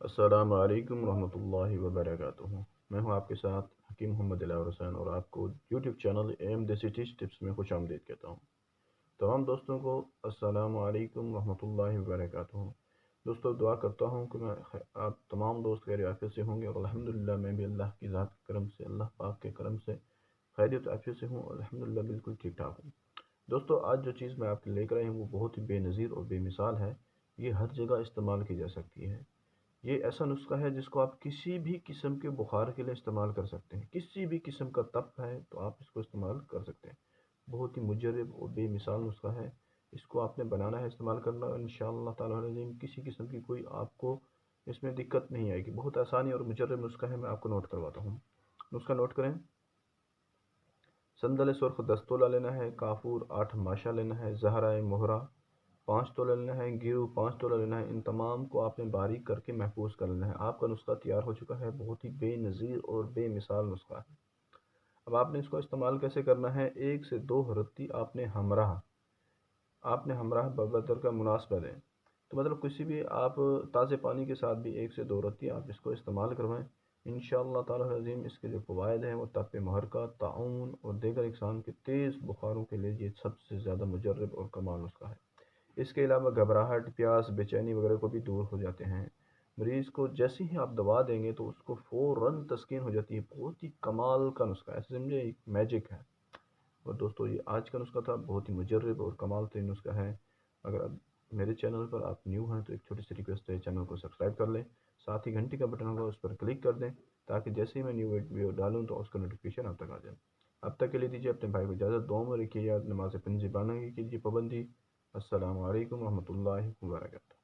السلام علیکم ورحمۃ اللہ وبرکاتہ۔ میں ہوں آپ کے ساتھ حکیم محمد علاء حسین اور آپ کو یوٹیوب چینل ایم دیسی ٹیچ ٹپس میں خوش آمدید کہتا ہوں۔ تمام دوستوں کو السلام علیکم ورحمۃ اللہ وبرکاتہ۔ دوستوں دعا کرتا ہوں کہ آپ تمام دوست خیر عافیت سے ہوں گے، اور الحمدللہ میں بھی اللہ کی ذات کے کرم سے، اللہ پاک کے کرم سے خیریت عافیت سے ہوں، اور الحمدللہ بالکل ٹھیک ٹھاک ہوں۔ دوستوں آج جو چیز میں آپ کے لے کر آئی ہوں وہ بہت ہی بے نظیر اور بے مثال ہے۔ یہ ہر جگہ استعمال کی جا سکتی ہے۔ یہ ایسا نسخہ ہے جس کو آپ کسی بھی قسم کے بخار کے لیے استعمال کر سکتے ہیں۔ کسی بھی قسم کا تپ ہے تو آپ اس کو استعمال کر سکتے ہیں۔ بہت ہی مجرب اور بے مثال نسخہ ہے۔ اس کو آپ نے بنانا ہے، استعمال کرنا ہے، انشاءاللہ تعالی العظیم کسی قسم کی کوئی آپ کو اس میں دقت نہیں آئے گی۔ بہت آسانی اور مجرب نسخہ ہے، میں آپ کو نوٹ کرواتا ہوں۔ نسخہ نوٹ کریں۔ سندل سرخ 10 تولہ لینا ہے، کافور 8 ماشا لینا ہے، زہرائے مہرہ 5 تولہ لینا ہے، گیہوں 5 تولہ لینا ہے۔ ان تمام کو آپ نے باریک کر کے محفوظ کر لینا ہے۔ آپ کا نسخہ تیار ہو چکا ہے۔ بہت ہی بے نظیر اور بے مثال نسخہ ہے۔ اب آپ نے اس کو استعمال کیسے کرنا ہے؟ 1 سے 2 رتی آپ نے ہمراہ بقدر کا مناسبہ دیں۔ تو مطلب کسی بھی آپ تازے پانی کے ساتھ بھی 1 سے 2 رتی آپ اس کو استعمال کروائیں۔ انشاءاللہ تعالی العظیم اس کے جو فوائد ہیں وہ تپ محرقہ، طاعون اور دیگر اقسام کے تیز بخاروں کے لیے یہ سب سے زیادہ مجرب اور کمال نسخہ ہے۔ اس کے علاوہ گھبراہٹ، پیاس، بے چینی وغیرہ کو بھی دور ہو جاتے ہیں۔ مریض کو جیسے ہی آپ دوا دیں گے تو اس کو فوراً تسکین ہو جاتی ہے۔ بہت ہی کمال کا نسخہ ہے، ایسے سمجھے ایک میجک ہے۔ اور دوستو یہ آج کا نسخہ تھا، بہت ہی مجرب اور کمال ترین نسخہ ہے۔ اگر اب میرے چینل پر آپ نیو ہیں تو ایک چھوٹی سی ریکویسٹ ہے، چینل کو سبسکرائب کر لیں، ساتھ ہی گھنٹی کا بٹن ہوگا اس پر کلک کر دیں تاکہ جیسے ہی میں نیو ویڈیو ڈالوں تو اس کا نوٹیفیکیشن آپ تک آ جائے۔ اب تک کے لیے دیجیے اپنے بھائی کو اجازت، دعاؤں میں رکھیے یاد، نماز پنجی باندھنے کیجیے پابندی۔ السلام علیکم ورحمۃ اللہ وبرکاتہ۔